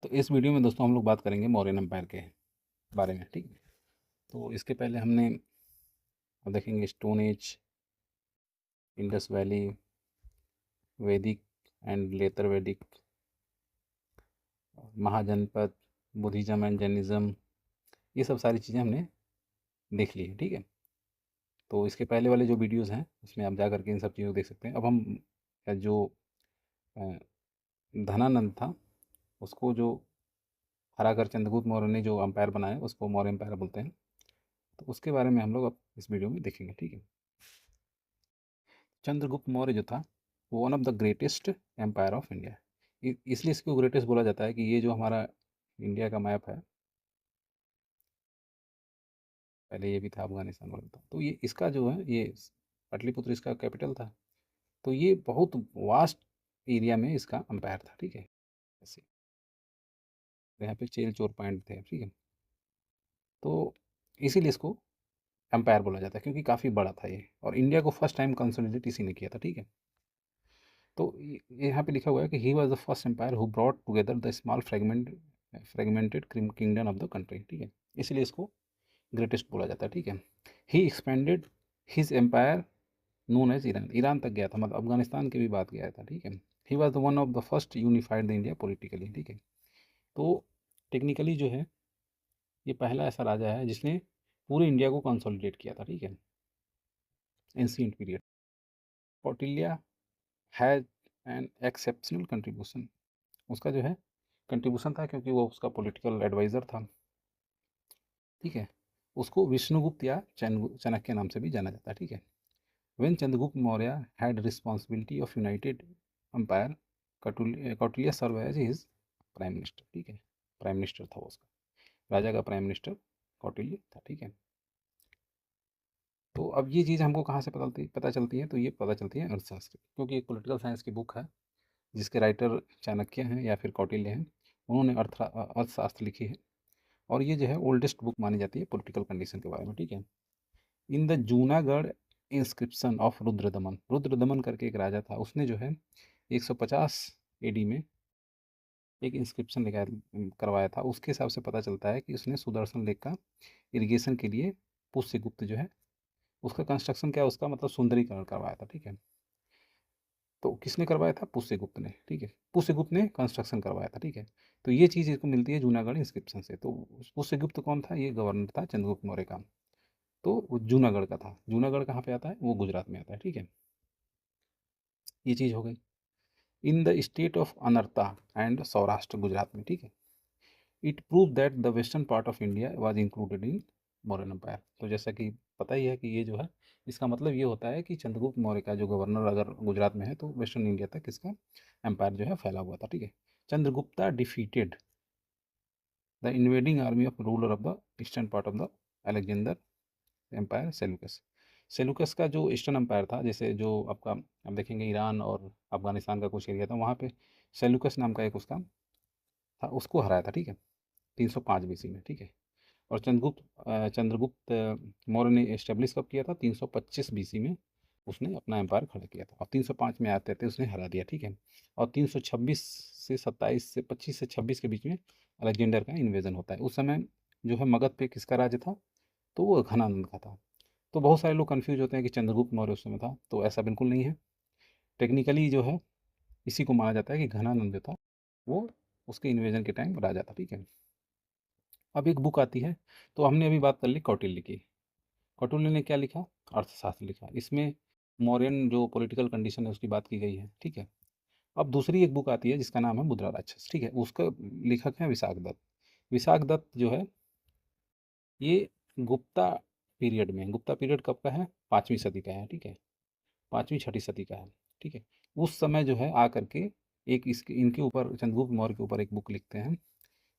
तो इस वीडियो में दोस्तों हम लोग बात करेंगे मौर्यन एम्पायर के बारे में। ठीक है, तो इसके पहले हमने अब देखेंगे स्टोन एज, इंडस वैली, वैदिक एंड लेटर वैदिक, महाजनपद, बुद्धिज़्म एंड जैनिज़्म, ये सब सारी चीज़ें हमने देख ली है। ठीक है, तो इसके पहले वाले जो वीडियोज़ हैं उसमें आप जा करके इन सब चीज़ों को देख सकते हैं। अब हम जो अ, धनानंद था उसको जो हरा कर चंद्रगुप्त मौर्य ने जो अम्पायर बनाया उसको मौर्य एम्पायर बोलते हैं। तो उसके बारे में हम लोग अब इस वीडियो में देखेंगे। ठीक है, चंद्रगुप्त मौर्य जो था वो one of the greatest empire of India, इसलिए इसको ग्रेटेस्ट बोला जाता है कि ये जो हमारा इंडिया का मैप है, पहले ये भी था अफगानिस्तान वाला था, तो ये इसका जो है ये पाटलिपुत्र इसका कैपिटल था। तो ये बहुत वास्ट एरिया में इसका अम्पायर था। ठीक है, ऐसे यहाँ पे चेल चोर पॉइंट थे। ठीक है, तो इसीलिए इसको एम्पायर बोला जाता है क्योंकि काफ़ी बड़ा था ये, और इंडिया को फर्स्ट टाइम कंसोलिडेट इसी ने किया था। ठीक है, तो यहाँ पे लिखा हुआ है कि he was the first empire who brought together the small fragmented kingdom of the country. ठीक है, इसलिए इसको ग्रेटेस्ट बोला जाता है। ठीक है, he expanded his empire known as Iran, Iran तक गया था, मतलब अफगानिस्तान की भी बात गया था। ठीक है, ही was the one of the first unified the India politically. ठीक है, तो टेक्निकली जो है ये पहला ऐसा राजा है जिसने पूरे इंडिया को कंसोलिडेट किया था। ठीक है, ancient period. Kautilya has an exceptional contribution, उसका जो है कंट्रीब्यूशन था क्योंकि वो उसका पॉलिटिकल एडवाइज़र था। ठीक है, उसको विष्णुगुप्त या चाणक्य नाम से भी जाना जाता है। ठीक है, when Chandragupta Maurya had responsibility of united empire, Kautilya serve as his prime minister. ठीक है, प्राइम मिनिस्टर था वो, उसका राजा का प्राइम मिनिस्टर कौटिल्य था। ठीक है, तो अब ये चीज़ हमको कहाँ से पता चलती है, तो ये पता चलती है अर्थशास्त्र, क्योंकि एक पॉलिटिकल साइंस की बुक है जिसके राइटर चाणक्य हैं या फिर कौटिल्य हैं, उन्होंने अर्थशास्त्र लिखी है, और ये जो है ओल्डेस्ट बुक मानी जाती है पॉलिटिकल कंडीशन के बारे में। ठीक है, in the Junagadh inscription of Rudradaman, Rudradaman करके एक राजा था, उसने जो है 150 एडी में एक इंस्क्रिप्शन लिखा करवाया था। उसके हिसाब से पता चलता है कि उसने सुदर्शन लेक का इरिगेशन के लिए पुष्यगुप्त जो है उसका कंस्ट्रक्शन क्या, उसका मतलब सुंदरीकरण करवाया था। ठीक है, तो किसने करवाया था? पुष्यगुप्त ने। ठीक है, पुष्यगुप्त ने कंस्ट्रक्शन करवाया था। ठीक है, तो ये चीज़ इसको मिलती है जूनागढ़ इंस्क्रिप्शन से। तो पुष्यगुप्त कौन था? ये गवर्नर था चंद्रगुप्त मौर्य का, तो वो जूनागढ़ का था। जूनागढ़ कहाँ पे आता है? वो गुजरात में आता है। ठीक है, ये चीज़ हो गई। In the state of Anarta and Saurashtra, Gujarat में। ठीक है, it prove that the western part of India was included in Mauryan empire. तो जैसा कि पता ही है कि ये जो है, इसका मतलब ये होता है कि चंद्रगुप्त मौर्य का जो गवर्नर अगर गुजरात में है तो वेस्टर्न इंडिया तक इसका एम्पायर जो है फैला हुआ था। ठीक है, Chandragupta defeated the invading army of ruler of the eastern part of the Alexander empire Seleucus. Seleucus का जो ईस्टर्न एम्पायर था, जैसे जो आपका आप देखेंगे ईरान और अफगानिस्तान का कुछ एरिया था, वहाँ पे सेल्यूकस नाम का एक उसका था, उसको हराया था। ठीक है, 305 बीसी में। ठीक है, और चंद्रगुप्त मौर्य ने इस्टेब्लिश कब किया था? 325 बीसी में उसने अपना एम्पायर खड़ा किया था, और 305 में आते आते उसने हरा दिया। ठीक है, और 326 से 27 से 25 से 26 के बीच में अलेक्जेंडर का इन्वेजन होता है। उस समय जो है मगध पे किसका राज्य था? तो वो घनानंद का था। तो बहुत सारे लोग कंफ्यूज होते हैं कि चंद्रगुप्त मौर्य उस समय था, तो ऐसा बिल्कुल नहीं है। टेक्निकली जो है इसी को माना जाता है कि घनानंद जो था वो उसके इन्वेजन के टाइम राजा था। ठीक है, अब एक बुक आती है, तो हमने अभी बात कर ली कौटिल्य की। कौटिल्य ने क्या लिखा? अर्थशास्त्र लिखा। इसमें मौर्यन जो पॉलिटिकल कंडीशन है उसकी बात की गई है। ठीक है, अब दूसरी एक बुक आती है जिसका नाम है मुद्रा राक्षस। ठीक है, उसका लेखक है विशाख दत्त। विशाख दत्त जो है ये गुप्ता पीरियड में, गुप्ता पीरियड कब का है? 5वीं सदी का है। ठीक है, 5वीं छठी सदी का है। ठीक है, उस समय जो है आ करके एक इसके इनके ऊपर चंद्रगुप्त मौर्य के ऊपर एक बुक लिखते हैं,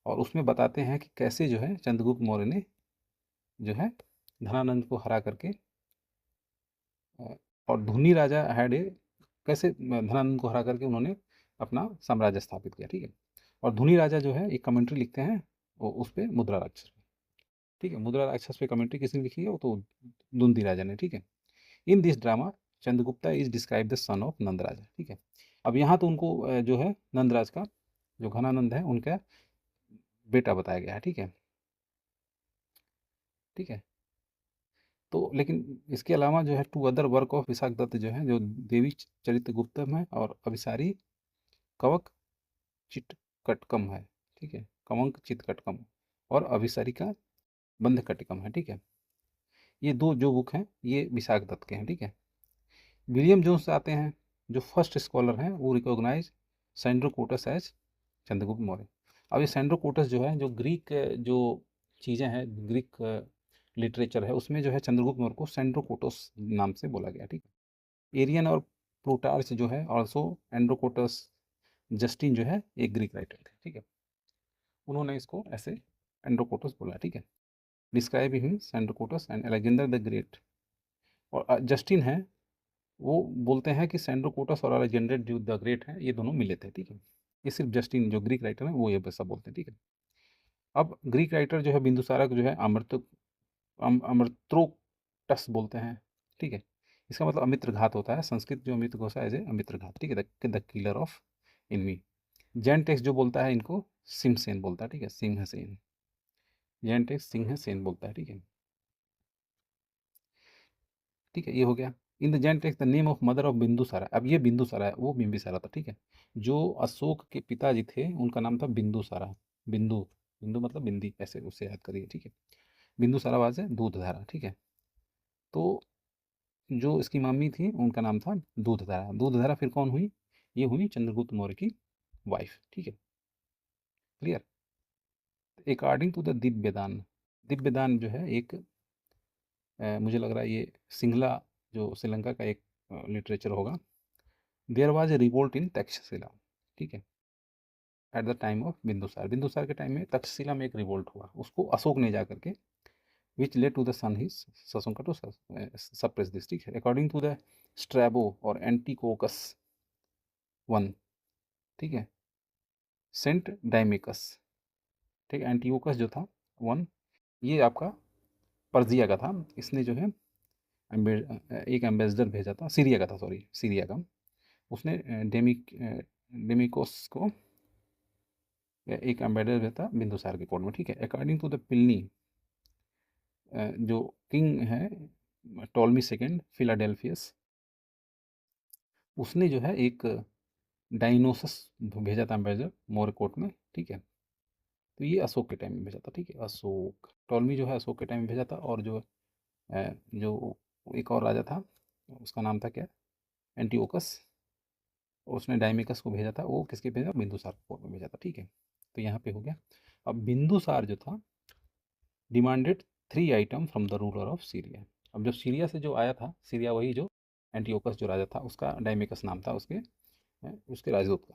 और उसमें बताते हैं कि कैसे जो है चंद्रगुप्त मौर्य ने जो है धनानंद को हरा करके और धुनी राजा हैड ए, कैसे धनानंद को हरा करके उन्होंने अपना साम्राज्य स्थापित किया। ठीक है, और धुनी राजा जो है एक कमेंट्री लिखते हैं वो उस पर मुद्रा राक्षस पे। ठीक है, मुद्रा राक्षस पे कमेंट्री किसने लिखी है? वो तो धुंधी राजा ने। ठीक है, in this drama Chandragupta is describe the son of Nanda राजा। ठीक है, अब यहाँ तो उनको जो है नंद राज का जो घनानंद है उनका बेटा बताया गया है, ठीक है, ठीक है। तो लेकिन इसके अलावा जो है two other work of Vishakh Datta जो है, जो देवी चरित्र गुप्तम है और अभिसारी कवक चिटकटकम है, ठीक है, कवंक चितकटकम और अभिसारी का बंध कटिकम है, ठीक है। ये दो जो बुक हैं ये विशाख दत्त के हैं, ठीक है। विलियम जोन्स आते हैं, जो फर्स्ट स्कॉलर हैं, वो recognize Sandrokottos as Chandragupta Maurya. अब ये सैंड्रोकोटस जो है, जो ग्रीक जो चीज़ें हैं, ग्रीक लिटरेचर है, उसमें जो है चंद्रगुप्त मौर्य को सैंड्रोकोटस नाम से बोला गया, ठीक है। एरियन और प्लूटार्च जो है ऑल्सो एंड्रोकोटस, जस्टिन जो है एक ग्रीक राइटर थे, ठीक है, उन्होंने इसको ऐसे एंड्रोकोटस बोला, ठीक है। Describe him Sandrocottus and Alexander the great. और जस्टिन है, वो बोलते हैं कि सैंड्रोकोटस और अलेक्जेंडर जो द ग्रेट हैं, ये दोनों मिले थे, ठीक है। ये सिर्फ जस्टिन जो ग्रीक राइटर है वो ये सब बोलते हैं, ठीक है। अब ग्रीक राइटर जो है बिंदुसारा को जो है अमृत्रोटस बोलते हैं, ठीक है। इसका मतलब अमित्र घात होता है, संस्कृत जो अमित्र घोषा एज ए अमित्र घात, ठीक है, the killer of enemy. Jain text जो बोलता है इनको सिमसेन बोलता है, ठीक है, सिंहसेन। जैन टेक्स्ट सिंहसेन बोलता है, ठीक है, ठीक है, ये हो गया। In the Jain text the name of mother of Bindusara, अब ये बिंदुसारा है, वो बिंबिसारा था, ठीक है। जो अशोक के पिताजी थे उनका नाम था बिंदुसारा। बिंदु, बिंदु मतलब बिंदी, ऐसे उससे याद करिए, ठीक है। बिंदुसारा वाज है दूधधारा, ठीक है। तो जो इसकी मम्मी थी उनका नाम था दूधधारा। दूधधारा फिर कौन हुई? ये हुई चंद्रगुप्त मौर्य की वाइफ, ठीक है, क्लियर। अकॉर्डिंग टू द दिव्यदान, दिव्यदान जो है एक मुझे लग रहा है ये सिंगला जो श्रीलंका का एक लिटरेचर होगा। There was a revolt in Takshashila, ठीक है, at the time of Bindusara. Bindusara के टाइम में तक्षशिला में एक रिवोल्ट हुआ, उसको अशोक ने जा करके which led to the son his ससुंका टू सप्रेस दिस, ठीक है। अकॉर्डिंग टू द स्ट्रैबो और एंटीकोकस वन, ठीक है, सेंट डाइमिकस, ठीक है, एंटीओकस जो था वन, ये आपका पर्जिया का था। इसने जो है एक एम्बेसडर भेजा था, सीरिया का था, सॉरी सीरिया का। उसने डेमिकोस को एक एम्बेसडर भेजा था बिंदुसार के कोर्ट में, ठीक है। अकॉर्डिंग टू द पिलनी, जो किंग है टॉलमी सेकेंड फिलाडेल्फियस, उसने जो है एक डाइनोसस भेजा था एम्बेसडर मौर्य कोर्ट में, ठीक है। तो ये अशोक के टाइम में भेजा था, ठीक है, अशोक। टॉलमी जो है अशोक के टाइम में भेजा था, और जो एक और राजा था उसका नाम था क्या, एंटीओकस, उसने डायमिकस को भेजा था, वो किसके भेजा, बिंदुसार को में भेजा था, ठीक है। तो यहाँ पे हो गया। अब बिंदुसार जो था demanded 3 item from the ruler of Syria. अब जब सीरिया से जो आया था, सीरिया वही जो एंटीओकस जो राजा था, उसका डायमिकस नाम था उसके उसके राजदूत का,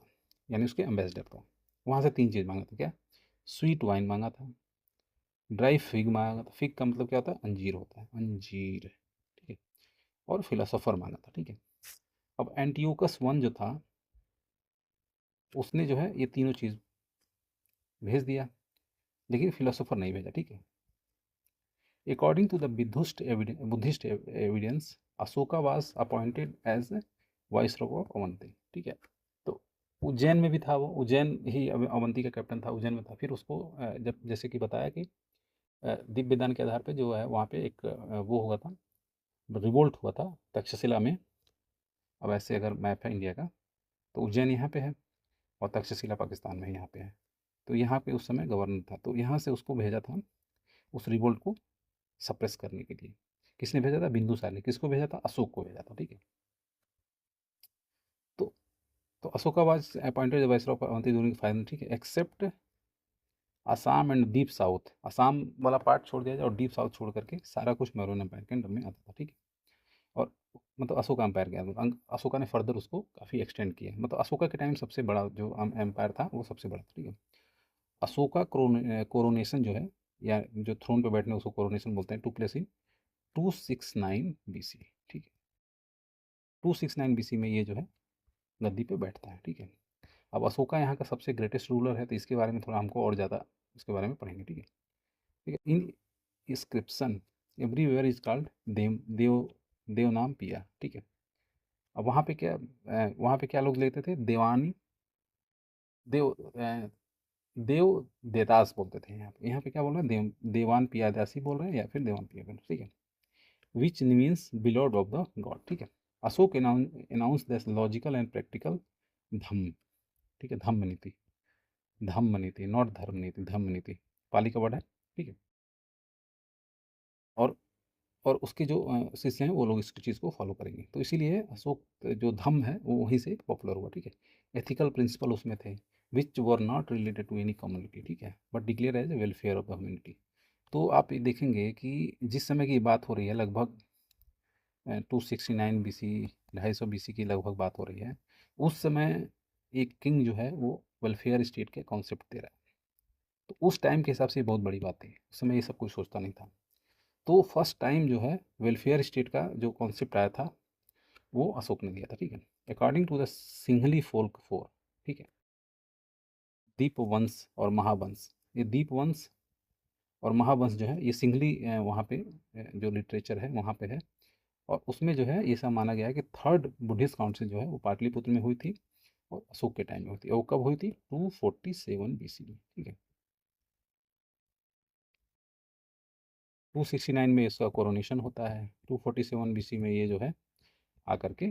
यानी उसके एम्बेसडर का। वहाँ से 3 चीज़ मांगा था, क्या, स्वीट वाइन मांगा था, ड्राई फिग मांगा था। फिग का मतलब क्या होता है, अंजीर होता है, अंजीर, ठीक है, और फिलोसोफर मांगा था, ठीक है। अब एंटीओकस वन जो था, उसने जो है ये तीनों चीज़ भेज दिया, लेकिन फिलोसोफर नहीं भेजा, ठीक है। According to the Buddhist evidence, Ashoka was appointed as viceroy of Avanti, ठीक है। तो उज्जैन में भी था वो, उज्जैन ही अवंती का कैप्टन था, उज्जैन में था। फिर उसको जब जैसे कि बताया कि दिव्यदान के आधार पे जो है वहाँ पे एक वो हुआ था, रिवोल्ट हुआ था तक्षशिला में। अब ऐसे अगर मैप है इंडिया का, तो उज्जैन यहाँ पे है और तक्षशिला पाकिस्तान में यहाँ पे है। तो यहाँ पे उस समय गवर्नर था, तो यहाँ से उसको भेजा था उस रिवोल्ट को सप्रेस करने के लिए। किसने भेजा था, बिंदुसार ने। किसको भेजा था, अशोक को भेजा था, ठीक है। तो तो Ashoka was appointed viceroy of Avanti during final, ठीक है, except Assam and deep south. Assam वाला पार्ट छोड़ दिया जाए और डीप साउथ छोड़ करके सारा कुछ मौर्य एम्पायर के अंडर में आता था, ठीक है। और मतलब अशोका एम्पायर के अंदर अशोका ने फर्दर उसको काफ़ी एक्सटेंड किया, मतलब अशोका के टाइम सबसे बड़ा जो एम्पायर था वो सबसे बड़ा था, ठीक है। अशोका कोरोनेशन जो है, या जो थ्रोन पे बैठने उसको कोरोनेशन बोलते हैं, टू प्लेस इन 269 BC, ठीक है। 269 BC में ये जो है गद्दी पे बैठता है, ठीक है। अब अशोका यहाँ का सबसे ग्रेटेस्ट रूलर है, तो इसके बारे में थोड़ा हमको और ज़्यादा इसके बारे में पढ़ेंगे, ठीक है, ठीक है। इन इंस्क्रिप्शन एवरीवेयर इज कॉल्ड देव नाम पिया, ठीक है। अब वहाँ पे क्या लोग लेते थे, देवानी देव देव देदास बोलते थे यहाँ पे क्या बोल रहे हैं, देवान पियादासी बोल रहे हैं या फिर देवान पियादास, ठीक है। Which means beloved of the god, ठीक है। Ashok announce the logical and practical dhamma, ठीक है, धम्म नीति, धम्म नीति, नॉट धर्म नीति, धम्म नीति पाली का वर्ड है, ठीक है। और और उसके जो शिष्य हैं वो लोग इस चीज़ को फॉलो करेंगे, तो इसीलिए अशोक जो धम्म है वो वहीं से पॉपुलर हुआ, ठीक है। एथिकल प्रिंसिपल उसमें थे which were not related to any community, ठीक है, but declare as a welfare of the humanity. तो आप ये देखेंगे कि जिस समय की बात हो रही है, लगभग 269 BC, 250 BC की लगभग बात हो रही है, उस समय एक किंग जो है वो वेलफेयर स्टेट के कॉन्सेप्ट दे रहा है। तो उस टाइम के हिसाब से ये बहुत बड़ी बात थी, उस समय ये सब कुछ सोचता नहीं था। तो फर्स्ट टाइम जो है वेलफेयर स्टेट का जो कॉन्सेप्ट आया था वो अशोक ने दिया था, ठीक है। According to the Sinhali folklore, ठीक है, दीप वंश और महावंश, ये दीप वंश और महावंश जो है ये सिंहली वहाँ पे जो लिटरेचर है वहाँ पे है, और उसमें जो है ये सब माना गया है कि थर्ड बुद्धिस्ट काउंसिल जो है वो पाटलिपुत्र में हुई थी और अशोक के टाइम में हुई थी, और वो कब हुई थी, 247 BC में, ठीक है। 269 में इसका कोरोनेशन होता है, 247 BC में ये जो है आकर के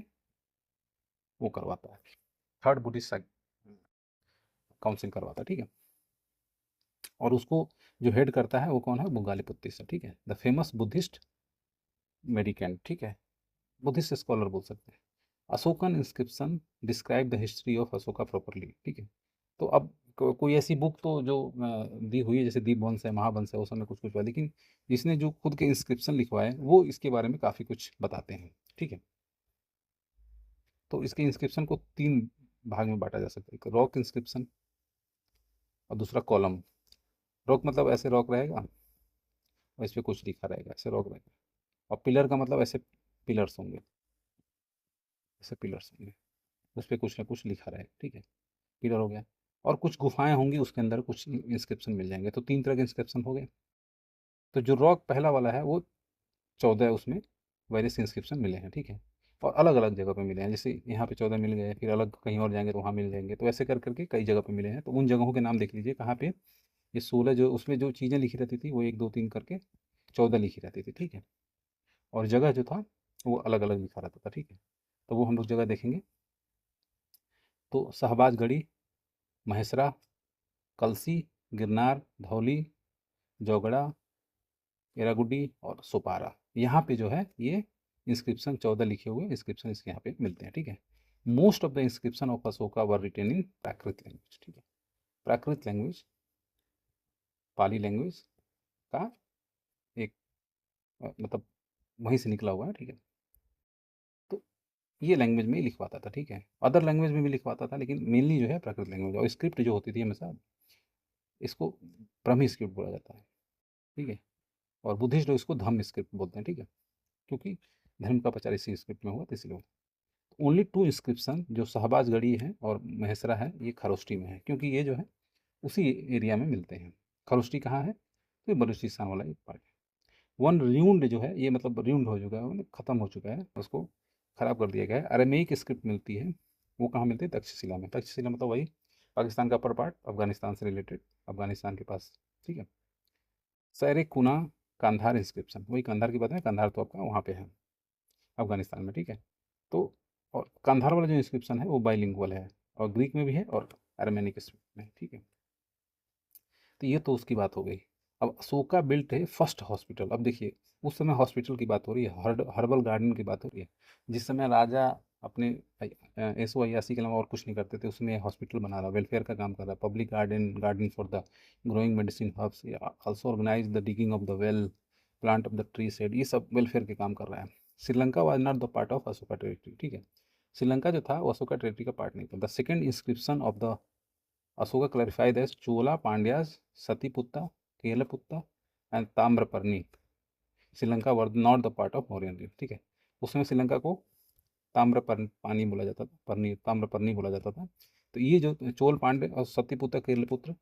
वो करवाता है, थर्ड बुद्धिस्ट काउंसिल करवाता है, ठीक है। और उसको जो हेड करता है वो कौन है, बुंगालीपुत्तिस, ठीक है, द फेमस बुद्धिस्ट मेडिकेंट, ठीक है, बुद्धिस्ट स्कॉलर बोल सकते हैं। Ashokan inscription describe the history of Ashoka properly, ठीक है। तो अब कोई ऐसी बुक तो जो दी हुई है जैसे दीप वंश है, महावंश है, उस समय कुछ कुछ हुआ, लेकिन इसने जो खुद के इंस्क्रिप्शन लिखवाए वो इसके बारे में काफ़ी कुछ बताते हैं, ठीक है। तो इसके इंस्क्रिप्शन को तीन भाग में बांटा जा सकता है, एक रॉक इंस्क्रिप्शन और दूसरा कॉलम। रॉक मतलब ऐसे रॉक रहेगा और इस पर कुछ लिखा रहेगा, ऐसे रॉक रहेगा। और पिलर का मतलब ऐसे पिलर्स होंगे, ऐसे पिलर्स होंगे, उस पर कुछ ना कुछ लिखा रहेगा, ठीक है, पिलर हो गया। और कुछ गुफाएं होंगी उसके अंदर कुछ इंस्क्रिप्शन मिल जाएंगे, तो तीन तरह के इंस्क्रिप्शन हो गए। तो जो रॉक पहला वाला है वो 14 उसमें वेरियस इंस्क्रिप्शन मिले हैं, ठीक है। और अलग अलग जगह पे मिले हैं, जैसे यहाँ पे 14 मिल गए, फिर अलग कहीं और जाएंगे तो वहाँ मिल जाएंगे, तो ऐसे कर करके कई जगह पे मिले हैं। तो उन जगहों के नाम देख लीजिए कहाँ पे ये 16 जो उसमें जो चीज़ें लिखी रहती थी वो 1 2 3 करके 14 लिखी रहती थी, ठीक है। और जगह जो था वो अलग अलग लिखा रहता था, ठीक है। तो वो हम लोग जगह देखेंगे। तो शहबाजगढ़ी, महेसरा, कलसी, गिरनार, धौली, जौगड़ा, एरागुड्डी और सोपारा, यहाँ पे जो है ये इंस्क्रिप्शन 14 लिखे हुए इंस्क्रिप्शन इसके यहाँ पे मिलते हैं, ठीक है। Most of the inscription of Ashoka were written in Prakrit language, ठीक है। प्राकृत लैंग्वेज पाली लैंग्वेज का एक मतलब वहीं से निकला हुआ है, ठीक है। तो ये लैंग्वेज में ही लिखवाता था, ठीक है। अदर लैंग्वेज में भी लिखवाता था लेकिन मेनली जो है प्राकृत लैंग्वेज, और स्क्रिप्ट जो होती थी हमेशा इसको ब्रह्मी स्क्रिप्ट बोला जाता है, ठीक है। और बुद्धिस्ट लोग इसको धम्म स्क्रिप्ट बोलते हैं, ठीक है, क्योंकि धर्म का प्रचार इसी स्क्रिप्ट में हुआ था इसलिए। ओनली टू इंस्क्रिप्शन जो शहबाजगढ़ी है और महेसरा है ये खरोष्टी में है, क्योंकि ये जो है उसी एरिया में मिलते हैं। खरोष्टी कहाँ है, तो ये बलूचिस्तान वाला एक पार्ट है। वन र्यूंड जो है ये मतलब र्यूंड हो चुका है, मतलब खत्म हो चुका है, उसको खराब कर दिया गया है। अरेमेइक स्क्रिप्ट मिलती है, वो कहाँ मिलती है, तक्षशिला में। तक्षशिला मतलब वही पाकिस्तान का अपर पार्ट, अफगानिस्तान से रिलेटेड, अफगानिस्तान के पास, ठीक है। सैर कुना कंधार इंस्क्रिप्शन, वही कंधार की बात है, कंधार तो आपका वहाँ पे है अफगानिस्तान में, ठीक है। तो और कंधार वाला जो इंस्क्रिप्शन है वो बाइलिंगुअल है, और ग्रीक में भी है और अरमेनिक में, ठीक है। तो ये तो उसकी बात हो गई। अब अशोका बिल्ट है फर्स्ट हॉस्पिटल। अब देखिए उस समय हॉस्पिटल की बात हो रही है, हर्बल गार्डन की बात हो रही है। जिस समय राजा अपने ऐसो अयासी के अलावा और कुछ नहीं करते थे, उसमें हॉस्पिटल बना रहा, वेलफेयर का काम कर रहा, public garden, garden for the growing medicine herbs, also organize the digging of the well, plant of the tree shade, ये सब वेलफेयर के काम कर रहा है। Sri Lanka was not the part of Ashoka territory, ठीक है। श्रीलंका जो था वो अशोका टेरिटरी का पार्ट नहीं था। The second inscription of the Asoka clarified as Chola, Pandyas, Satiputta, Kelaputta and Tamraparni Sri Lanka were not the part of Mauryan reach, ठीक है। उसमें श्रीलंका को ताम्रपानी बोला जाता था, परनी ताम्रपर्णी बोला जाता था। तो ये जो चोल, पांड्य और सत्यपुत्र, केरलपुत्र,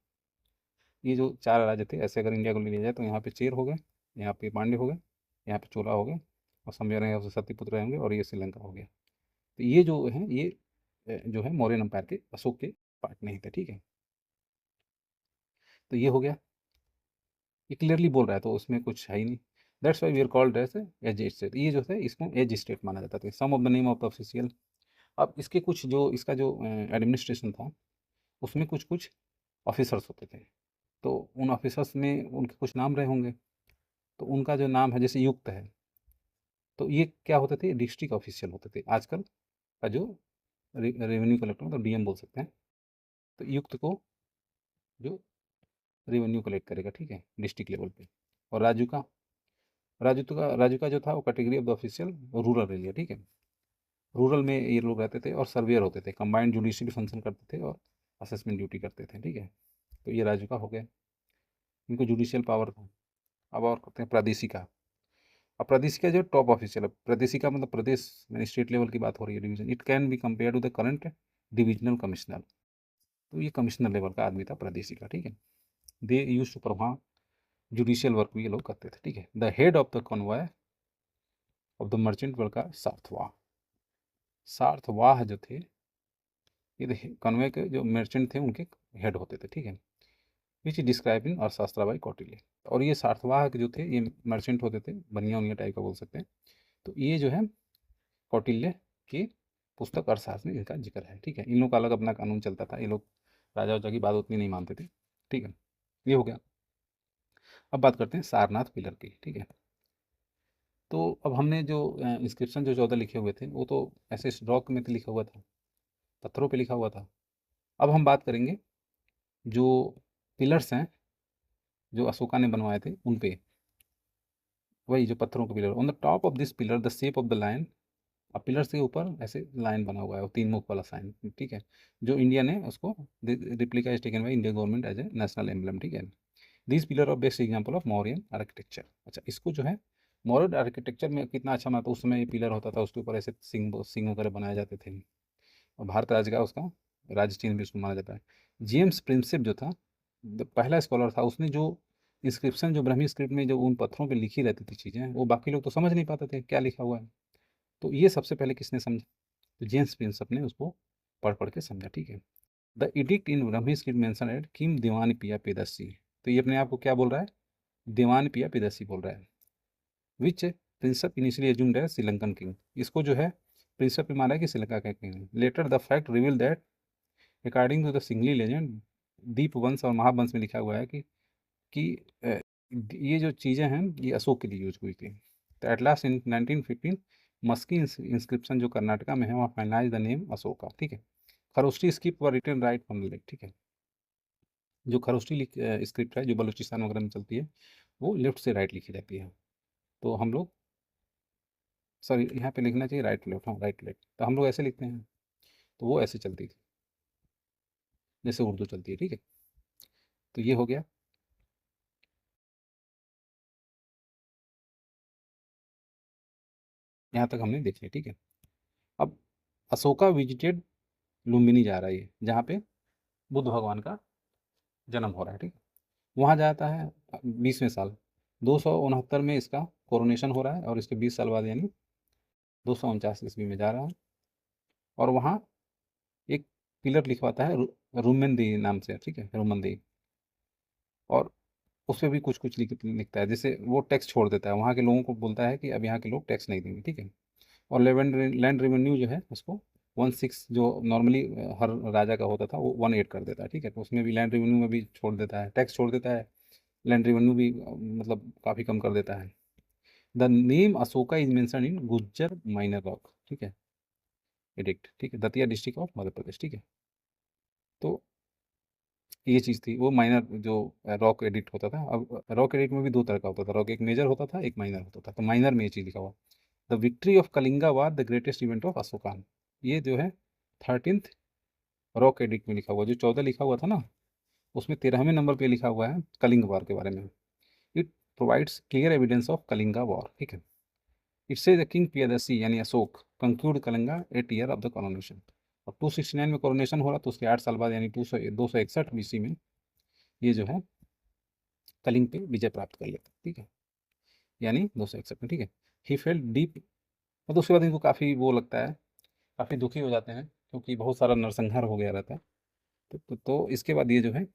ये जो चार राज्य थे, ऐसे अगर इंडिया को ले लिया जाए तो यहाँ पे चेर हो गए, यहाँ पे पांड्य हो गए, यहाँ पे चोला हो गए, और समझ रहे हैं सत्यपुत्र होंगे, और ये श्रीलंका हो गया। तो ये जो है ये जो है मौर्यन अंपायर के अशोक के पार्ट नहीं थे, ठीक है। तो ये हो गया, ये क्लियरली बोल रहा है, तो उसमें कुछ है ही नहीं। That's why we are called as as state. ये जो है इसको एज स्टेट माना जाता था। Some of the name of the official. अब इसके कुछ जो इसका जो एडमिनिस्ट्रेशन था, उसमें कुछ कुछ ऑफिसर्स होते थे। तो उन ऑफिसर्स में उनके कुछ नाम रहे होंगे। तो उनका जो नाम है, जैसे युक्त है, तो ये क्या होते थे, डिस्ट्रिक्ट ऑफिशियल होते थे। आजकल का जो रेवेन्यू कलेक्टर, मतलब डीएम बोल सकते हैं। तो युक्त को जो रेवेन्यू कलेक्ट करेगा, ठीक है, डिस्ट्रिक्ट लेवल पे। और राजू का जो था वो category of the official rural area, ठीक है। रूरल में ये लोग रहते थे और सर्वेयर होते थे, कंबाइंड जुडिशरी फंक्शन करते थे और असेसमेंट ड्यूटी करते थे, ठीक है। तो ये राजू का हो गया, इनको जुडिशियल पावर था। अब और करते हैं प्रादेशिका। अब प्रादेशिका जो टॉप ऑफिशियल है, प्रादेशिका मतलब प्रदेश में स्टेट लेवल की बात हो रही है, division. It can be compare to the current divisional commissioner. तो ये कमिश्नर लेवल का आदमी था प्रादेशिका, ठीक है। They use to perform judicial work भी ये लोग करते थे, ठीक है। The head of the convoy of the merchant world का सार्थवाह। सार्थवाह जो थे, ये कन्वे के जो मर्चेंट थे उनके हेड होते थे, ठीक है। विच डिस्क्राइब इन अर्थशास्त्र कौटिल्य। और ये सार्थवाह के जो थे, ये मर्चेंट होते थे, बनिया उनिया टाइप का बोल सकते हैं। तो ये जो है कौटिल्य की पुस्तक अर्थशास्त्र में इनका जिक्र है, ठीक है। इन लोग का अलग अपना कानून चलता था, ये लोग राजा वाजा की बात उतनी नहीं मानते थे, ठीक है। ये हो गया। अब बात करते हैं सारनाथ पिलर की, ठीक है। तो अब हमने जो इंस्क्रिप्शन जो 14 लिखे हुए थे, वो तो ऐसे रॉक में तो लिखा हुआ था, पत्थरों पे लिखा हुआ था। अब हम बात करेंगे जो पिलर्स हैं जो अशोका ने बनवाए थे उन पे, वही जो पत्थरों के pillar. On the top of this pillar the shape of the lion. अब पिलर्स के ऊपर ऐसे लाइन बना हुआ है, और 3 मुख वाला साइन, ठीक है। जो इंडिया ने उसको replica is taken by Indian government as a national emblem, ठीक है। This pillar of best example of Mauryan architecture. अच्छा, इसको जो है मौर्य आर्किटेक्चर में कितना अच्छा माना, तो उस समय ये पिलर होता था, उसके ऊपर ऐसे सिंह सिंह वगैरह बनाए जाते थे। और भारत राज्य का उसका राज्य चिन्ह भी उसको माना जाता है। जेम्स प्रिंसेप जो था, पहला स्कॉलर था, उसने जो इंस्क्रिप्शन जो ब्राह्मी स्क्रिप्ट में जो उन पत्थरों पे लिखी रहती थी चीज़ें, वो बाकी लोग तो समझ नहीं पाते थे क्या लिखा हुआ है। तो ये सबसे पहले किसने समझा, तो जेम्स प्रिंसेप ने उसको पढ़ पढ़ के समझा, ठीक है। The edict in Brahmi script mention at किम दीवान पिया पेदस्सी। तो ये अपने आप को क्या बोल रहा है, दीवान पिया पेदस्सी बोल रहा है। Which Prinsep initially assumed as Sri Lankan king. इसको जो है प्रिंसप पे माना है कि श्रीलंका का किंग है। Later the fact reveal that according to the Sinhali legend, Dipavamsa और महावंश में लिखा हुआ है कि ये जो चीज़ें हैं ये अशोक के लिए यूज हुई थी। तो at last in 1915 Maski inscription जो कर्नाटका में है, वहाँ फाइनलाइज द नेम अशोका, ठीक है। खरोष्टी स्क्रिप्ट व return right from the lake, ठीक है। जो खरोष्टी स्क्रिप्ट है जो बलूचिस्तान वगैरह में चलती है, वो लेफ्ट से राइट लिखी जाती है। तो हम लोग, सॉरी यहाँ पे लिखना चाहिए राइट टू लेफ्ट, हाँ राइट टू लेफ्ट, तो हम लोग ऐसे लिखते हैं। तो वो ऐसे चलती थी जैसे उर्दू चलती है, ठीक है। तो ये हो गया। यहाँ तक हमने देख लिया, ठीक है। अब अशोका विजिटेड लुम्बिनी जा रहा है, जहाँ पे बुद्ध भगवान का जन्म हो रहा है, ठीक है। वहाँ जाता है 20वें साल, 269 में इसका कोरोनेशन हो रहा है, और इसके 20 साल बाद यानी 249 ईस्वी में जा रहा है। और वहाँ एक पिलर लिखवाता है रुमन नाम से, ठीक है, रुमन। और उस पर भी कुछ कुछ लिखता है, जैसे वो टैक्स छोड़ देता है, वहाँ के लोगों को बोलता है कि अब यहाँ के लोग टैक्स नहीं देंगे, ठीक है। और लैंड रेवेन्यू जो है उसको 1/6 जो नॉर्मली हर राजा का होता था, वो 1/8 कर देता है, ठीक है। तो उसमें भी लैंड रेवेन्यू में भी छोड़ देता है, टैक्स छोड़ देता है। लैंड रेवेन्यू भी मतलब काफ़ी कम कर देता है। The name Ashoka is mention in Gujjar minor rock, ठीक है, एडिक्ट, ठीक है, दतिया डिस्ट्रिक्ट ऑफ मध्य प्रदेश, ठीक है। तो ये चीज़ थी, वो माइनर जो रॉक एडिक्ट होता था। अब रॉक एडिक्ट में भी 2 तरह का होता था, रॉक एक मेजर होता था, एक माइनर होता था। तो माइनर में ये चीज़ लिखा हुआ, the victory of Kalinga war the greatest event of Ashokan. ये जो है 13th रॉक एडिक्ट में लिखा हुआ, जो 14 लिखा हुआ था ना, उसमें 13वें नंबर पे लिखा हुआ है कलिंग वार के बारे में। It provides clear evidence of Kalinga war, ठीक है। इट से द किंग पियादसी यानी Ashok conclude Kalinga 8 year of the coronation. और 269 में कॉरोनेशन हो रहा, तो उसके 8 साल बाद यानी 261 BC में ये जो है कलिंग पे विजय प्राप्त कर लेते हैं, ठीक है, यानी 261 में, ठीक है। ही फेल्ट डीप, मतलब उसके बाद इनको काफ़ी वो लगता है, काफ़ी दुखी हो जाते हैं, क्योंकि बहुत सारा नरसंहार हो गया रहता है। तो इसके बाद ये जो है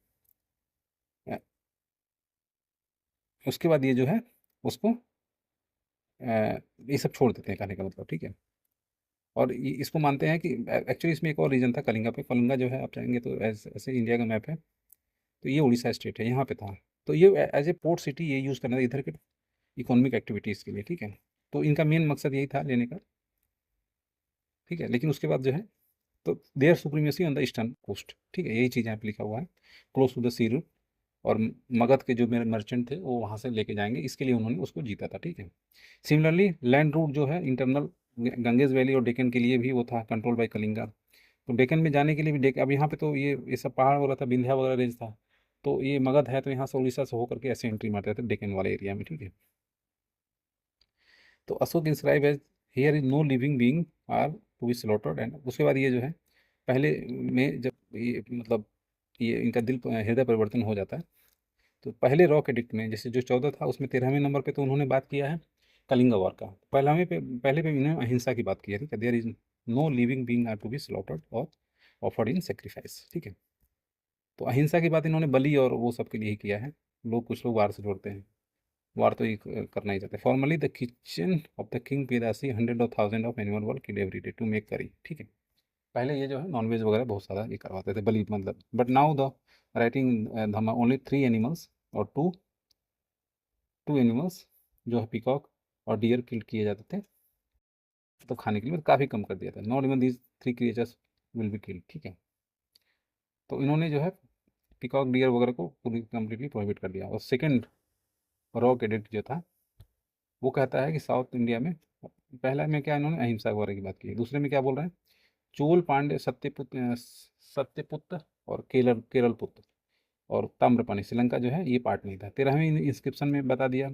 उसके बाद ये जो है उसको ये सब छोड़ देते हैं, कहने का मतलब, ठीक है। और इसको मानते हैं कि एक्चुअली इसमें एक और रीजन था कलिंगा पे। कलिंगा जो है आप चाहेंगे तो ऐसे इंडिया का मैप है, तो ये उड़ीसा स्टेट है, यहाँ पे था। तो ये एज ए पोर्ट सिटी ये यूज़ करना था इधर के इकोनॉमिक एक्टिविटीज़ के लिए, ठीक है। तो इनका मेन मकसद यही था लेने का, ठीक है। लेकिन उसके बाद जो है तो their supremacy on the eastern coast, ठीक है, यही चीज़ यहाँ पे लिखा हुआ है, close to the sea route. और मगध के जो मेरे मर्चेंट थे वो वहाँ से लेके जाएंगे, इसके लिए उन्होंने उसको जीता था, ठीक है। सिमिलरली लैंड रूट जो है इंटरनल गंगेज वैली और डेक्कन के लिए भी वो था कंट्रोल बाय कलिंगा। तो डेक्कन में जाने के लिए भी अब यहाँ पे तो ये सब पहाड़ वगैरह था, विंध्या वगैरह रेंज था। तो ये मगध है तो यहाँ से उड़ीसा से होकर के ऐसे एंट्री मारते थे डेक्कन वाले एरिया में, ठीक है। तो Ashok inscribe as here is no living being are to be slaughtered. And उसके बाद ये जो है पहले में जब ये मतलब ये इनका दिल हृदय परिवर्तन हो जाता है, तो पहले रॉक एडिक्ट में जैसे जो 14 था उसमें 13वें नंबर पे तो उन्होंने बात किया है कलिंगा वॉर का। पहले पे इन्होंने अहिंसा की बात की है, ठीक है। There is no living being are to be slaughtered और ऑफर्ड इन सेक्रीफाइस, ठीक है। तो अहिंसा की बात इन्होंने बलि और वो सब के लिए ही किया है। कुछ लोग वार से जोड़ते हैं, वार तो ये करना ही चाहते हैं। Formerly the kitchen of the king Piyadasi 100 of 1000 of animal were killed every day to make curry, ठीक है। पहले ये जो है नॉनवेज वगैरह बहुत सारा ये करवाते थे बलि मतलब, but now the writing Dhamma only 3 animals और टू टू एनिमल्स जो है पिकॉक और डियर किल किए जाते थे तो खाने के लिए, मतलब काफ़ी कम कर दिया था। Not even these 3 creatures will be killed, ठीक है। तो इन्होंने जो है पिकॉक डियर वगैरह को पूरी कम्प्लीटली प्रोहिबिट कर दिया। और सेकंड रॉक एडिक्ट जो था वो कहता है कि साउथ इंडिया में पहला में क्या इन्होंने अहिंसा वगैरह की बात की है, दूसरे में क्या बोल रहे हैं चोल पांड्य सत्यपुत्र और केरल पुत्र और ताम्रपाणी श्रीलंका जो है ये पार्ट नहीं था। 13वें इंस्क्रिप्शन में बता दिया।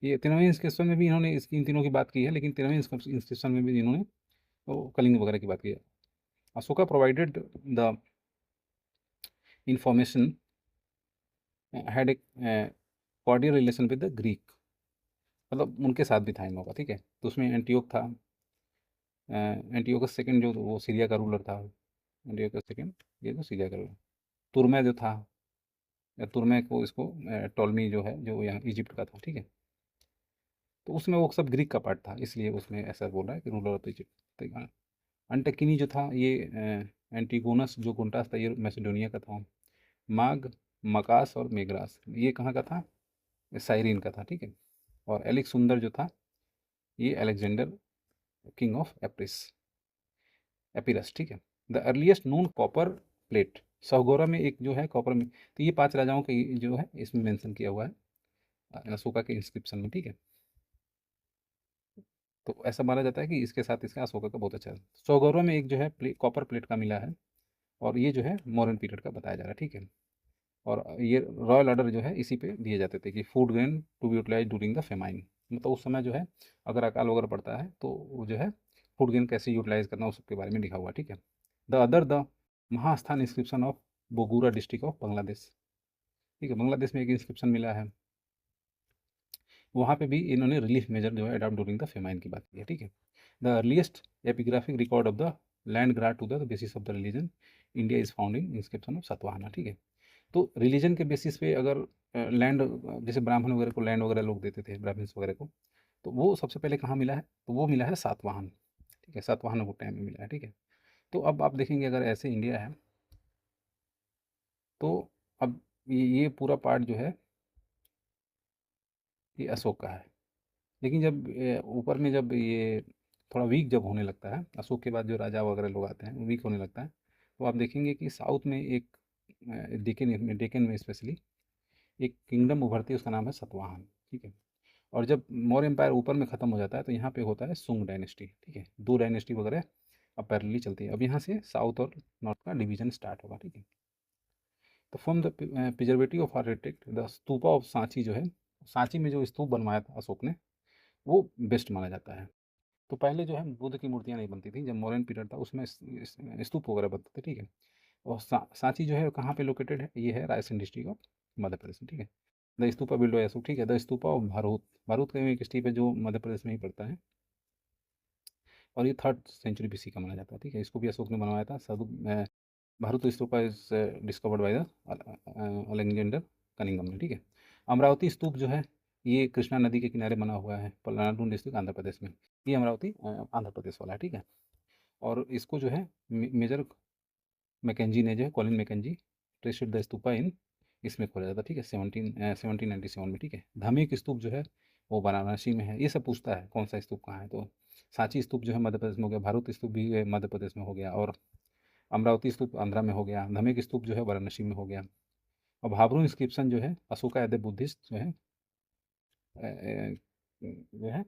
ये 13वें इंस्क्रिप्शन में भी इन्होंने इन तीनों की बात की है, लेकिन 13वें इंस्क्रिप्शन में भी इन्होंने वो कलिंग वगैरह की बात की है। Ashoka provided the information had a cordial relation with the Greek, मतलब उनके साथ भी था इन लोगों का, ठीक है। तो उसमें एंटियोक था, एंटियोकस सेकंड जो वो सीरिया का रूलर था, एंटियोकस सेकंड ये तो सीरिया का रूलर। तुर्मे जो था, तुर्मे को इसको टॉलमी जो है जो यहाँ इजिप्ट का था, ठीक है। तो उसमें वो सब ग्रीक का पार्ट था, इसलिए उसमें ऐसा बोल रहा है कि रूलर ऑफ इजिप्ट। तो अंटकिनी जो था ये एंटीगोनस जो गुंटास था ये मैसेडोनिया का था। माग मकास और मेग्रास ये कहाँ का था, साइरिन का था, ठीक है। और एलेक्स सुंदर जो था ये Alexander king of Epirus Epirus, ठीक है। The earliest known copper plate Sohgaura में एक जो है कॉपर में, तो ये 5 राजाओं के जो है इसमें मेंशन किया हुआ है अशोका के इंस्क्रिप्शन में, ठीक है। तो ऐसा माना जाता है कि इसके साथ इसका अशोका का बहुत अच्छा है। सौगौरव में एक जो है कॉपर प्लेट का मिला है और ये जो है मॉडर्न पीरियड का बताया जा रहा है, ठीक है। और ये रॉयल ऑर्डर जो है इसी पे दिए जाते थे कि food grain to be utilize during the famine, मतलब उस समय जो है अगर अकाल वगैरह पड़ता है तो वो जो है फूड ग्रेन कैसे यूटिलाइज करना उस सबके बारे में लिखा हुआ है, ठीक है। The Mahasthan inscription of Bogura district of Bangladesh, ठीक है। बांग्लादेश में एक इंस्क्रिप्शन मिला है, वहाँ पे भी इन्होंने रिलीफ मेजर जो है अडॉप्ट ड्यूरिंग द फेमाइन की बात की है, ठीक है। The earliest epigraphic record of the land grant to the basis of the religion India is found in inscription of Satavahana, ठीक है। तो रिलीजन के बेसिस पे अगर लैंड जैसे ब्राह्मण वगैरह को लैंड वगैरह लोग देते थे ब्राह्मण्स वगैरह को, तो वो सबसे पहले कहाँ मिला है, तो वो मिला है सातवाहन, ठीक है। सातवाहन को टाइम में मिला है, ठीक है। तो अब आप देखेंगे अगर ऐसे इंडिया है तो अब ये पूरा पार्ट जो है ये अशोक का है। लेकिन जब ऊपर में जब ये थोड़ा वीक जब होने लगता है अशोक के बाद जो राजा वगैरह लोग आते हैं वीक होने लगता है, तो आप देखेंगे कि साउथ में एक डेक्कन में स्पेशली एक किंगडम उभरती है, उसका नाम है सतवाहन, ठीक है। और जब मौर्य एम्पायर ऊपर में ख़त्म हो जाता है तो यहाँ पे होता है सुंग डायनेस्टी, ठीक है। दो डायनेस्टी वगैरह अब पैरेलली चलती है। अब यहाँ से साउथ और नॉर्थ का डिवीजन स्टार्ट होगा, ठीक है। तो from the preservative of architect the stupa of Sanchi जो है, सांची में जो स्तूप बनवाया था अशोक ने वो बेस्ट माना जाता है। तो पहले जो है बुद्ध की मूर्तियाँ नहीं बनती थी, जब मॉडर्न पीरियड था उसमें स्तूप वगैरह बनते थे, ठीक है। और सांची जो है कहाँ पे लोकेटेड है, ये है रायसेन डिस्ट्रिक्ट ऑफ मध्य प्रदेश में, ठीक है। द स्तूपा बिल्डो अशोक, ठीक है। द स्तूपा ऑफ भारूत, भारूत का एक स्टीप है जो मध्य प्रदेश में ही पड़ता है और ये 3rd सेंचुरी BC का माना जाता है, ठीक है। इसको भी अशोक ने बनवाया था। Bharhut stupa is discovered by the Alexander Cunningham ने, ठीक है। अमरावती स्तूप जो है ये कृष्णा नदी के किनारे बना हुआ है, पलानाडु डिस्ट्रिक्ट आंध्र प्रदेश में। ये अमरावती आंध्र प्रदेश वाला है, ठीक है। और इसको जो है मेजर मैकेंजी ने जो है, Colin Mackenzie traced the stupa in, इसमें खोजा जाता, ठीक है, 1797 में, ठीक है। धार्मिक स्तूप जो है वो वाराणसी में है। ये सब पूछता है कौन सा स्तूप कहाँ है, तो सांची स्तूप जो है मध्य प्रदेश में हो गया, भारूत स्तूप भी मध्य प्रदेश में हो गया, और अमरावती स्तूप आंध्रा में हो गया, धार्मिक स्तूप जो है वाराणसी में हो गया। और भाबरू इंस्क्रिप्शन जो है अशोका एज ए बुद्धिस्ट जो है जो है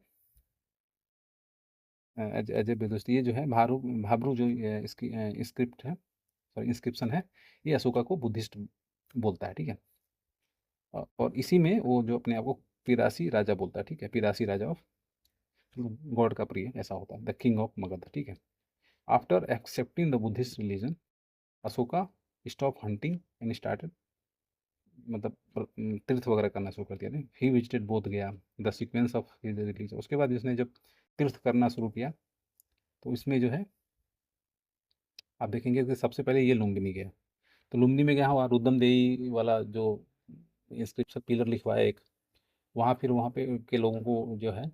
एज ए बुद्धिस्ट, ये जो है भाबरू जो इसकी स्क्रिप्ट है, सॉरी इंस्क्रिप्शन है, ये अशोका को बुद्धिस्ट बोलता है, ठीक है। और इसी में वो जो अपने आप को पिरासी राजा बोलता है, ठीक है, पिरासी राजा ऑफ गॉड का प्रिय, ऐसा होता है, द किंग ऑफ मगध, ठीक है। After accepting the Buddhist religion Ashoka stop hunting and started, मतलब तीर्थ वगैरह करना शुरू कर दिया ने। ही विजिटेड बोध गया, the sequence of his religion, उसके बाद इसने जब तीर्थ करना शुरू किया तो इसमें जो है आप देखेंगे कि सबसे पहले ये लुम्बिनी गया। तो लुम्बिनी में गया हुआ रुद्रम देई वाला जो इंस्क्रिप्शन पिलर लिखवाया एक, वहाँ फिर वहाँ पे के लोगों को जो है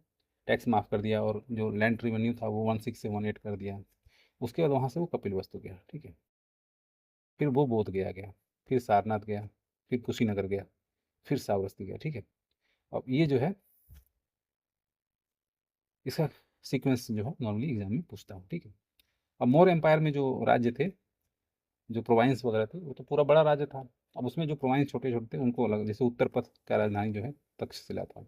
टैक्स माफ़ कर दिया, और जो लैंड रेवेन्यू था वो 16 से 18 कर दिया। उसके बाद वहाँ से वो कपिल वस्तु गया, ठीक है। फिर वो बोध गया गया, फिर सारनाथ गया, फिर कुशीनगर गया, फिर श्रावस्ती गया, ठीक है। अब ये जो है इसका सीक्वेंस जो है नॉर्मली एग्जाम में पूछता हूँ, ठीक है। अब मौर्य एम्पायर में जो राज्य थे, जो प्रोवाइंस वगैरह थे, वो तो पूरा बड़ा राज्य था। अब उसमें जो प्रोवाइंस छोटे छोटे थे उनको अलग, जैसे उत्तर पथ का राजधानी जो है तक्षशिला था,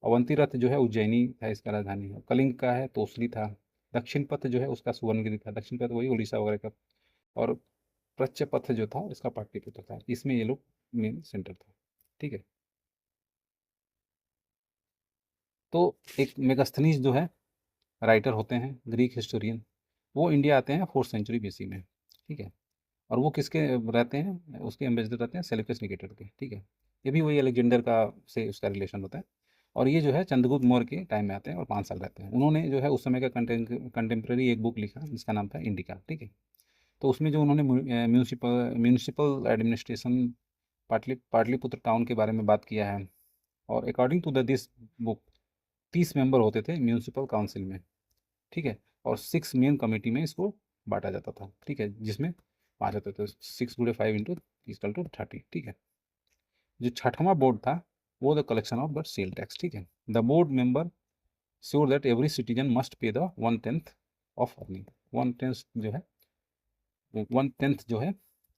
अवंती रथ जो है उज्जैनी था इसका राजधानी, कलिंग का है तोसली था, दक्षिण पथ जो है उसका सुवर्णगिरी था, दक्षिण पथ वही उड़ीसा वगैरह का, और प्रच्य पथ जो था इसका पाटलिपुत्र था। इसमें ये लोग मेन सेंटर था, ठीक है। तो एक मेगास्थनीज जो है राइटर होते हैं, ग्रीक हिस्टोरियन, वो इंडिया आते हैं 4th सेंचुरी BC में, ठीक है। और वो किसके रहते हैं, उसके एम्बेसडर रहते हैं सेल्यूकस निकेटर के, ठीक है। ये भी वही अलेक्जेंडर का से उसका रिलेशन होता है। और ये जो है चंद्रगुप्त मौर्य के टाइम में आते हैं और 5 साल रहते हैं। उन्होंने जो है उस समय का कंटेम्प्रेरी एक बुक लिखा जिसका नाम था इंडिका, ठीक है। तो उसमें जो उन्होंने municipal municipal administration Pataliputra town के बारे में बात किया है। और according to the this book 30 member होते थे म्यूनिसिपल काउंसिल में, ठीक है। और 6 मेन कमेटी में इसको बांटा जाता था, ठीक है, जिसमें 5 होते थे, 6 × 5 × 30, ठीक है। जो छठवां बोर्ड था वो the collection of the sale tax, ठीक है। The board member sure that every citizen must pay the 1/10 of earning, 1/10 जो है 1/10 जो है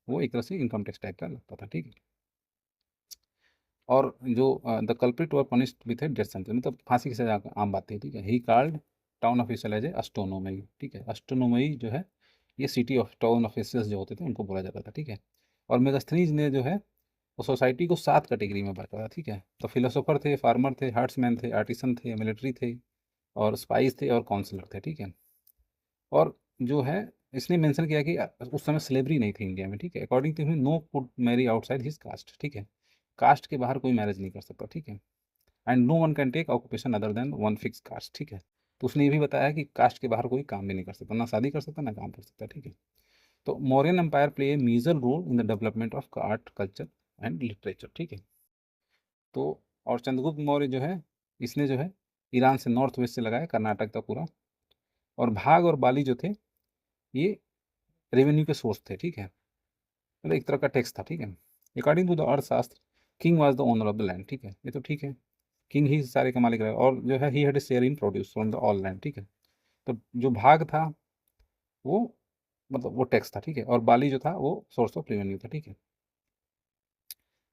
वो एक तरह से इनकम टैक्स टाइप का लगता था, ठीक है। और जो the culprit were punished with death sentence, मतलब फांसी की सजा आम बात थी, ठीक है। He called town official as a astronomy, ठीक है। अस्ट्रोनोमई जो है ये सिटी ऑफ टाउन ऑफिशियल्स जो होते थे उनको बोला जाता था, ठीक है। और मेगास्थनीज ने जो है वो सोसाइटी को 7 कैटेगरी में बांटा था, ठीक है। तो फिलोसोफर थे, फार्मर थे, हार्ट्समैन थे, आर्टिसन थे, मिलिट्री थे, और स्पाइस थे, और काउंसलर थे, ठीक है। और जो है इसने मेंशन किया कि उस समय स्लेवरी नहीं थी इंडिया में, ठीक है। According to him no could marry outside his caste, ठीक है। कास्ट के बाहर कोई मैरिज नहीं कर सकता, ठीक है। And no one can take occupation other than one fix caste, ठीक है। तो उसने ये भी बताया कि कास्ट के बाहर कोई काम भी नहीं कर सकता, ना शादी कर सकता ना काम कर सकता, ठीक है। तो Mauryan empire play a major role in the development of art culture and literature, ठीक है। तो और चंद्रगुप्त मौर्य जो है इसने जो है ईरान से नॉर्थ वेस्ट से लगाया कर्नाटक तक पूरा। और भाग और बाली जो थे ये रेवेन्यू के सोर्स थे, ठीक है, मतलब एक तरह का टैक्स था, ठीक है। अकॉर्डिंग टू द अर्थशास्त्र king was the owner of the land, ठीक है, ये तो ठीक है, किंग ही सारे का मालिक रहा, और जो है he had a share in produce from the all land, ठीक है। तो जो भाग था वो मतलब वो टैक्स था, ठीक है। और बाली जो था वो सोर्स ऑफ रेवेन्यू था, ठीक है।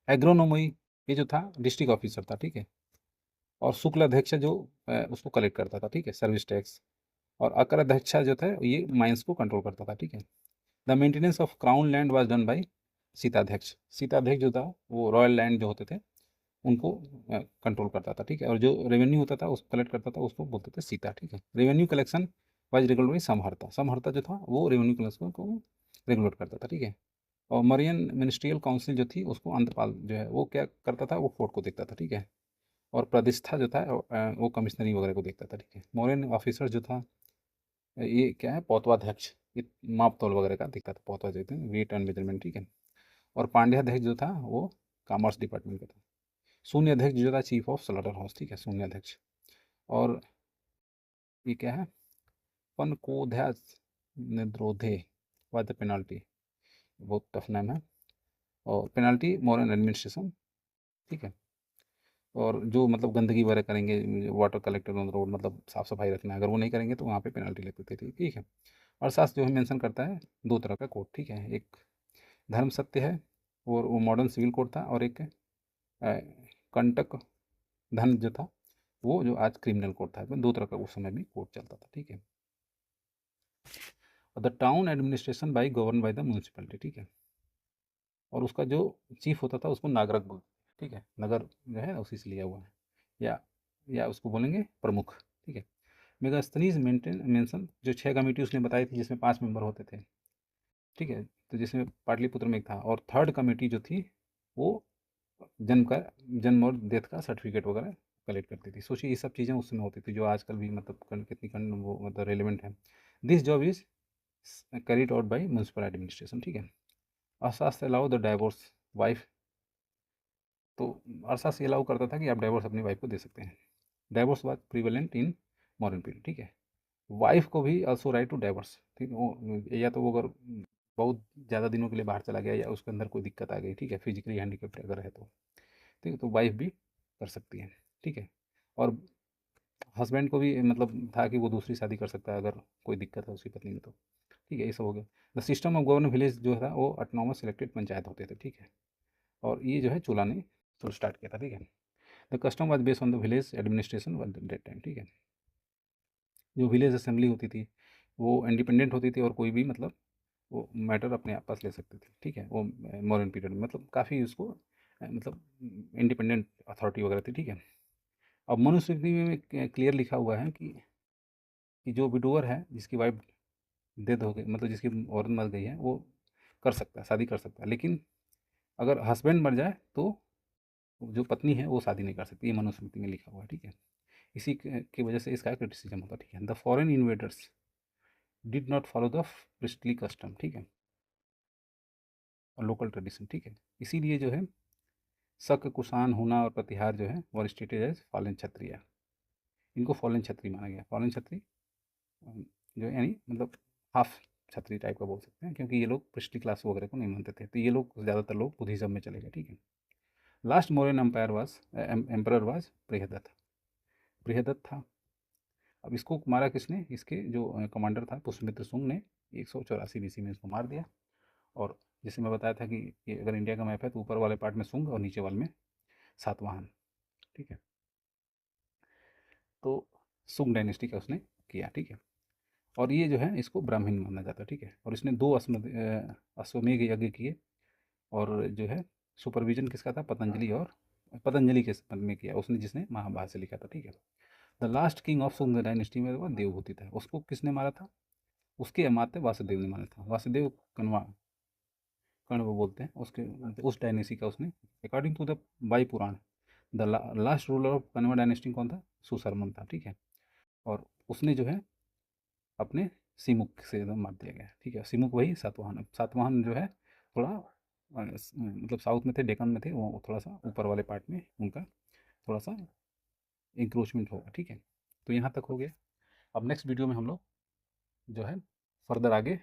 एग्रोनोमी ये जो था डिस्ट्रिक्ट ऑफिसर था, ठीक है। और शुक्ल अध्यक्ष जो उसको कलेक्ट करता था, ठीक है, सर्विस टैक्स। और अकर अध्यक्ष जो था ये माइंस को कंट्रोल करता था, ठीक है। The maintenance of crown land was done by Sitadhyaksha, सीताध्यक्ष जो था वो रॉयल लैंड जो होते थे उनको कंट्रोल करता था, ठीक है। और जो रेवेन्यू होता था उसको कलेक्ट करता था उसको बोलते थे सीता, ठीक है। Revenue collection was regulate by Samaharta, समहर्ता जो था वो रेवेन्यू कलेक्शन को रेगुलेट करता था, ठीक है। और मरियन मिनिस्ट्रियल काउंसिल जो थी उसको अंतपाल जो है वो क्या करता था, वो फोर्ट को देखता था, ठीक है। और प्रतिष्ठा जो था वो कमिश्नरी वगैरह को देखता था, ठीक है। मॉरियन ऑफिसर जो था ये क्या है पौतवाध्यक्ष, ये माप तौल वगैरह का दिखता था, पौतवा जो वेट एंड मेजरमेंट, ठीक है। और पांड्याध्यक्ष जो था वो कॉमर्स डिपार्टमेंट का था। शून्य अध्यक्ष जो था चीफ ऑफ स्लॉटर हाउस, ठीक है, शून्य अध्यक्ष। और ये क्या है, पनकोध्यास निद्रोधे वाद पेनाल्टी, बहुत टफ नाम है। और पेनाल्टी मोरन एडमिनिस्ट्रेशन, ठीक है। और जो मतलब गंदगी वगैरह करेंगे, वाटर कलेक्टर ऑन रोड, मतलब साफ़ सफाई रखना है, अगर वो नहीं करेंगे तो वहाँ पे पेनल्टी लगती थी, ठीक है। अर्थशास्त्र जो है मेंशन करता है दो तरह का कोड, ठीक है, एक धर्म सत्य है और वो मॉडर्न सिविल कोड था, और एक कंटक धन जो था वो जो आज क्रिमिनल कोड था। दो तरह का उस समय भी कोड चलता था, ठीक है। The town administration by govern by the municipality, ठीक है। और उसका जो चीफ होता था उसको नागरक बोलते, ठीक है, नगर जो है उसी से लिया हुआ है, या उसको बोलेंगे प्रमुख, ठीक है। मेगास्थनीज मेंटेन मेंशन जो 6 कमेटी उसने बताई थी जिसमें 5 मेंबर होते थे, ठीक है, तो जिसमें पाटलिपुत्र में एक था। और थर्ड कमेटी जो थी वो जन्म का जन्म और डेथ का सर्टिफिकेट वगैरह कलेक्ट करती थी। सोचिए ये सब चीज़ें उस समय होती थी जो आजकल भी मतलब कितनी वो मतलब रेलिवेंट है। This job is carried out by municipal administration, ठीक है। अर्थशास्त्र अलाउ द डाइवोर्स वाइफ, तो अर्थशास्त्र ये अलाउ करता था कि आप डाइवोर्स अपनी वाइफ को दे सकते हैं। Divorce was prevalent in modern period, ठीक है। वाइफ को भी ऑल्सो राइट टू डाइवोर्स, ठीक है, वो या तो वो अगर बहुत ज़्यादा दिनों के लिए बाहर चला गया या उसके अंदर कोई दिक्कत आ गई, ठीक है, फिजिकली हैंडीकेप्ट अगर है तो, ठीक है, तो वाइफ भी कर सकती है, ठीक है। और हस्बैंड को भी मतलब था कि वो दूसरी शादी कर सकता है अगर कोई दिक्कत है उसकी पत्नी में तो, ठीक है, ये सब हो गया। The system of govern village जो था वो ऑटोनॉमस सिलेक्टेड पंचायत होते थे, ठीक है। और ये जो है चोला ने तो स्टार्ट किया था, ठीक है। The custom was based on the village administration that time, ठीक है। जो विलेज असेंबली होती थी वो इंडिपेंडेंट होती थी और कोई भी मतलब वो मैटर अपने आप पास ले सकते थे, ठीक है। वो मॉडर्न पीरियड में मतलब काफ़ी उसको मतलब इंडिपेंडेंट अथॉरिटी वगैरह थी, ठीक है। अब मनुस्मृति में क्लियर लिखा हुआ है कि जो विडोअर है जिसकी वाइफ डेथ हो गई, मतलब जिसकी औरत मर गई है, वो कर सकता है, शादी कर सकता है, लेकिन अगर हस्बैंड मर जाए तो जो पत्नी है वो शादी नहीं कर सकती, ये मनुस्मृति में लिखा हुआ है, ठीक है। इसी की वजह से इसका क्रिटिसिज्म होता है, ठीक है। The foreign invaders did not follow the priestly custom, ठीक है, और लोकल ट्रेडिशन, ठीक है। इसीलिए जो है शक, कुषाण, हुना और प्रतिहार जो है वर स्टेटेड एज फॉलन क्षत्रिय, इनको फॉलन क्षत्रिय माना गया। फॉलन क्षत्रिय जो यानी मतलब हाफ क्षत्रिय टाइप का बोल सकते हैं, क्योंकि ये लोग पृष्ठी क्लास वगैरह को नहीं मानते थे, तो ये लोग ज़्यादातर लोग बुद्धिज्म में चले गए, ठीक है। Last Mauryan empire was emperor was Brihadatta, Brihadatta था। अब इसको मारा किसने, इसके जो कमांडर था पुष्यमित्र शुंग ने 184 BC में इसको मार दिया। और जैसे मैं बताया था कि ये अगर इंडिया का मैप है तो ऊपर वाले पार्ट में शुंग और नीचे वाले में सातवाहन, ठीक है। तो शुंग डायनेस्टी का उसने किया, ठीक है। और ये जो है इसको ब्राह्मण माना जाता है, ठीक है। और इसने 2 अश्वमेध यज्ञ किए, और जो है सुपरविजन किसका था, पतंजलि, और पतंजलि के में किया उसने, जिसने महाभारत से लिखा था, ठीक है। The last king of Shunga dynasty में वो देवहूति था, उसको किसने मारा था, उसके अमात्य वासुदेव ने मारा था। वासुदेव कण्वा, कर्ण वो बोलते हैं उसके, उस डायनेस्टी का उसने, according to the Vayu Purana, the last ruler of Kanva dynasty कौन था, सुशर्मन था, ठीक है। और उसने जो है अपने सिमुक से एकदम मार दिया गया, ठीक है। सिमुक वही सातवाहन, सातवाहन जो है थोड़ा मतलब साउथ में थे, डेक्कन में थे, वो थोड़ा सा ऊपर वाले पार्ट में उनका थोड़ा सा इंक्रोचमेंट होगा, ठीक है। तो यहाँ तक हो गया। अब नेक्स्ट वीडियो में हम लोग जो है फर्दर आगे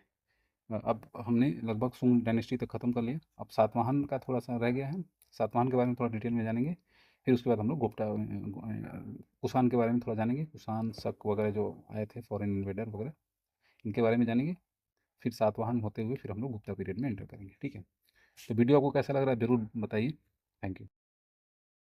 अब हमने लगभग सुंग डायनेस्टी तक ख़त्म कर लिया, अब सातवाहन का थोड़ा सा रह गया है। सातवाहन के बारे में थोड़ा डिटेल में जानेंगे, फिर उसके बाद हम लोग गुप्ता कुषाण के बारे में थोड़ा जानेंगे, कुषाण, शक वगैरह जो आए थे फॉरेन इन्वेडर वगैरह, इनके बारे में जानेंगे। फिर सातवाहन होते हुए फिर हम लोग गुप्ता पीरियड में एंटर करेंगे, ठीक है। तो वीडियो आपको कैसा लग रहा है ज़रूर बताइए। Thank you.